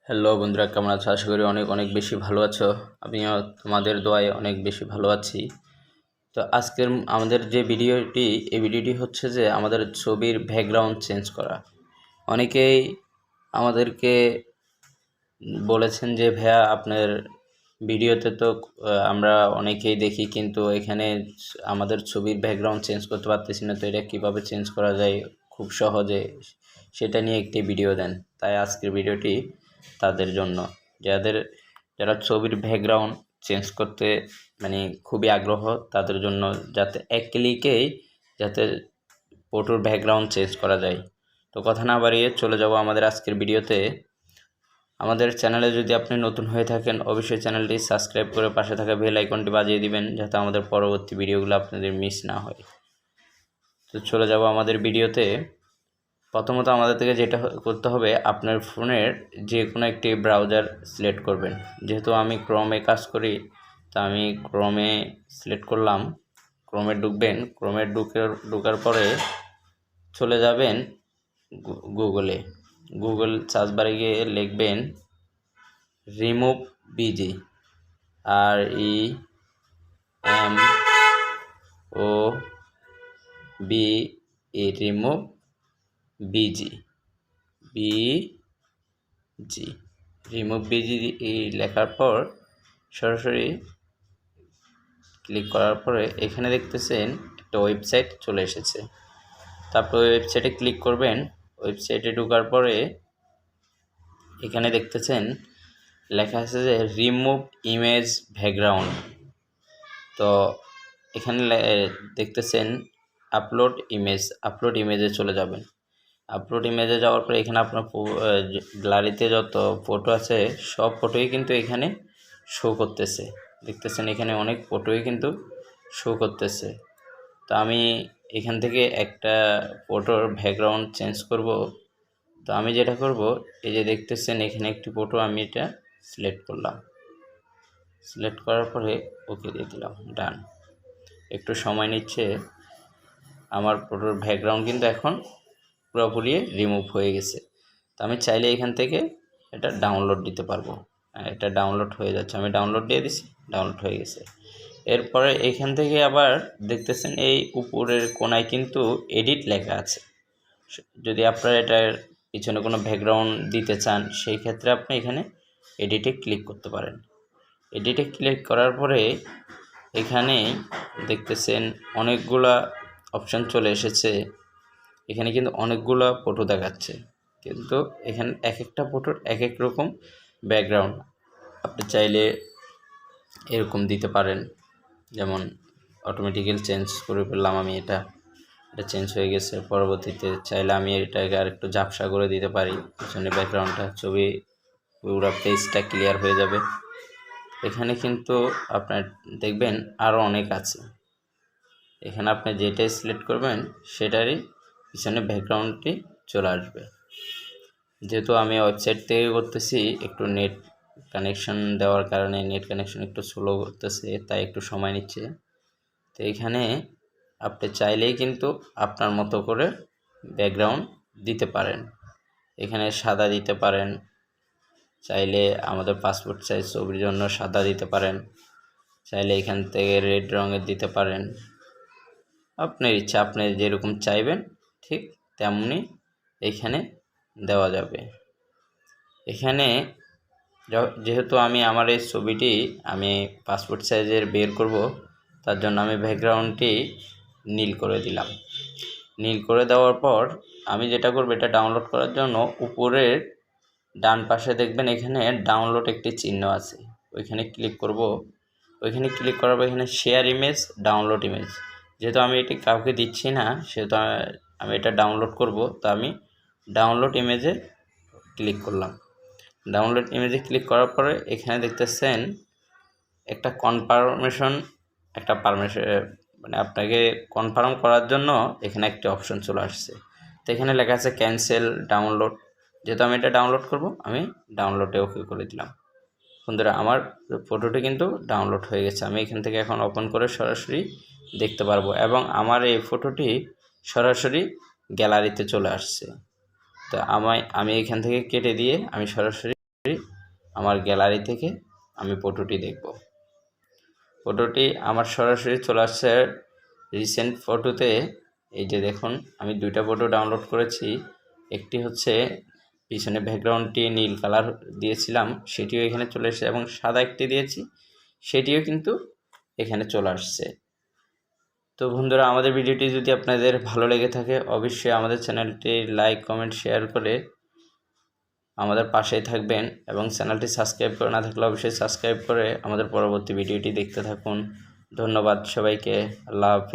Hello বন্ধুরা, কেমন আছো? আশা করি অনেক অনেক বেশি ভালো আছো। আমিও তোমাদের দোয়ায় অনেক বেশি ভালো আছি। তো আজকের আমাদের যে ভিডিওটি, এই ভিডিওটি হচ্ছে যে আমাদের ছবির ব্যাকগ্রাউন্ড চেঞ্জ করা। অনেকেই আমাদেরকে বলেছেন যে ভাইয়া আপনার ভিডিওতে তো আমরা অনেকেই দেখি, কিন্তু এখানে আমাদের ছবির ব্যাকগ্রাউন্ড চেঞ্জ করতে পারতেছি না, তো এটা কীভাবে চেঞ্জ করা যায় খুব সহজে, সেটা নিয়ে একটি ভিডিও দেন। তাই আজকের ভিডিওটি তাদের জন্য, যারা ছবির ব্যাকগ্রাউন্ড চেঞ্জ করতে মানে খুবই আগ্রহ, তাদের জন্য, যাতে এক ক্লিকেই যাতে ফটোর ব্যাকগ্রাউন্ড চেঞ্জ করা যায়। তো কথা না বাড়িয়ে চলে যাব আমাদের আজকের ভিডিওতে। আমাদের চ্যানেলে যদি আপনি নতুন হয়ে থাকেন, অবশ্যই চ্যানেলটি সাবস্ক্রাইব করে পাশে থাকা বেল আইকনটি বাজিয়ে দিবেন, যাতে আমাদের পরবর্তী ভিডিওগুলো আপনাদের মিস না হয়। তো চলে যাব আমাদের ভিডিওতে। প্রথমত আমাদের থেকে যেটা করতে হবে, আপনার ফোনের যে কোনো একটি ব্রাউজার সিলেক্ট করবেন। যেহেতু আমি ক্রোমে কাজ করি, তা আমি ক্রোমে সিলেক্ট করলাম। ক্রোমে ঢুকবেন। ক্রোমে ঢোকার পরে চলে যাবেন গুগলে। গুগল সার্চ বারে গিয়ে লিখবেন remove.bg, REMOVE, remove.bg, remove.bg লেখার পর সরাসরি ক্লিক করার পরে এখানে দেখতেছেন একটা ওয়েবসাইট চলে এসেছে। তারপর ওয়েবসাইটে ক্লিক করবেন। ওয়েবসাইটে ঢোকার পরে এখানে দেখতেছেন লেখা আছে যে রিমুভ ইমেজ ব্যাকগ্রাউন্ড। তো এখানে দেখতেছেন আপলোড ইমেজে চলে যাবেন। আপলোড ইমেজে যাওয়ার পরে এখানে আপনার গ্যালারিতে যত ফটো আছে সব ফটোই কিন্তু এখানে শো করতেছে। দেখতেছেন এখানে অনেক ফটোই কিন্তু শো করতেছে। তো আমি এখান থেকে একটা ফটোর ব্যাকগ্রাউন্ড চেঞ্জ করব। তো আমি যেটা করব, এই যে দেখতেছেন এখানে একটি ফটো, আমি এটা সিলেক্ট করলাম। সিলেক্ট করার পরে ওকে দিয়ে দিলাম, ডান। একটু সময় নিচ্ছে। আমার ফটোর ব্যাকগ্রাউন্ড কিন্তু এখন পুরোপুরি রিমুভ হয়ে গেছে। তো আমি চাইলে এখান থেকে এটা ডাউনলোড দিতে পারবো। এটা ডাউনলোড হয়ে যাচ্ছে, আমি ডাউনলোড দিয়ে দিছি, ডাউনলোড হয়ে গেছে। এরপরে এখান থেকে আবার দেখতেছেন এই উপরের কোণায় কিন্তু এডিট লেখা আছে। যদি আপনারা এটার পিছনে কোনো ব্যাকগ্রাউন্ড দিতে চান, সেই ক্ষেত্রে আপনি এখানে এডিটে ক্লিক করতে পারেন। এডিটে ক্লিক করার পরে এখানে দেখতেছেন অনেকগুলা অপশান চলে এসেছে। এখানে কিন্তু অনেকগুলো ফটো দেখাচ্ছে, কিন্তু এখানে এক একটা ফটোর এক এক রকম ব্যাকগ্রাউন্ড। আপনি চাইলে এরকম দিতে পারেন, যেমন অটোমেটিক্যালি চেঞ্জ করে ফেললাম আমি, এটা চেঞ্জ হয়ে গেছে। পরবর্তীতে চাইলে আমি এটাকে আর একটু ঝাপসা করে দিতে পারি, পিছনে ব্যাকগ্রাউন্ডটা, ছবি পুরো পেজটা ক্লিয়ার হয়ে যাবে। এখানে কিন্তু আপনার দেখবেন আরও অনেক আছে। এখানে আপনি যেটাই সিলেক্ট করবেন সেটারই পিছনে ব্যাকগ্রাউন্ডটি চলে আসবে। যেহেতু আমি ওয়েবসাইট থেকে করতেছি, একটু নেট কানেকশন দেওয়ার কারণে নেট কানেকশন একটু স্লো করতেছে, তাই একটু সময় নিচ্ছে। তো এখানে আপনি চাইলেই কিন্তু আপনার মতো করে ব্যাকগ্রাউন্ড দিতে পারেন। এখানে সাদা দিতে পারেন, চাইলে আমাদের পাসপোর্ট সাইজ ছবির জন্য সাদা দিতে পারেন, চাইলে এখান থেকে রেড রঙের দিতে পারেন। আপনার ইচ্ছা, আপনি যেরকম চাইবেন ঠিক তেমনি এখানে দেওয়া যাবে। এখানে যেহেতু আমি আমার এই ছবিটি আমি পাসপোর্ট সাইজের বের করব, তার জন্য আমি ব্যাকগ্রাউন্ডটি নীল করে দিলাম। নীল করে দেওয়ার পর আমি যেটা করব, এটা ডাউনলোড করার জন্য উপরের ডান পাশে দেখবেন এখানে ডাউনলোড একটি চিহ্ন আছে, ওইখানে ক্লিক করব। ওইখানে ক্লিক করার পর এখানে শেয়ার ইমেজ, ডাউনলোড ইমেজ। যেহেতু আমি এটি কাউকে দিচ্ছি না, সেহেতু আমি এটা ডাউনলোড করব, তো আমি ডাউনলোড ইমেজে ক্লিক করলাম। ডাউনলোড ইমেজে ক্লিক করার পরে এখানে দেখতেছেন একটা পারমিশন মানে আপনাকে কনফার্ম করার জন্য এখানে একটি অপশন চলে আসছে। তো এখানে লেখা আছে ক্যান্সেল ডাউনলোড। যেহেতু আমি এটা ডাউনলোড করব, আমি ডাউনলোডে ওকে করে দিলাম। বন্ধুরা, আমার ফটোটি কিন্তু ডাউনলোড হয়ে গেছে। আমি এখান থেকে এখন ওপেন করে সরাসরি দেখতে পারবো, এবং আমার এই ফটোটি সরাসরি গ্যালারিতে চলে আসছে। তো আমি এখান থেকে কেটে দিয়ে আমি সরাসরি আমার গ্যালারি থেকে আমি ফটোটি দেখব। ফটোটি আমার সরাসরি চলে আসছে রিসেন্ট ফটোতে। এই যে দেখুন, আমি দুইটা ফটো ডাউনলোড করেছি। একটি হচ্ছে পিছনে ব্যাকগ্রাউন্ডটি নীল কালার দিয়েছিলাম, সেটিও এখানে চলে এসেছে, এবং সাদা একটি দিয়েছি, সেটিও কিন্তু এখানে চলে আসছে। তো বন্ধুরা, আমাদের ভিডিওটি যদি আপনাদের ভালো লেগে থাকে অবশ্যই আমাদের চ্যানেলটি লাইক, কমেন্ট, শেয়ার করে আমাদের পাশেই থাকবেন, এবং চ্যানেলটি সাবস্ক্রাইব করে না থাকলে অবশ্যই সাবস্ক্রাইব করে আমাদের পরবর্তী ভিডিওটি দেখতে থাকুন। ধন্যবাদ সবাইকে। আল্লাহ হাফেজ।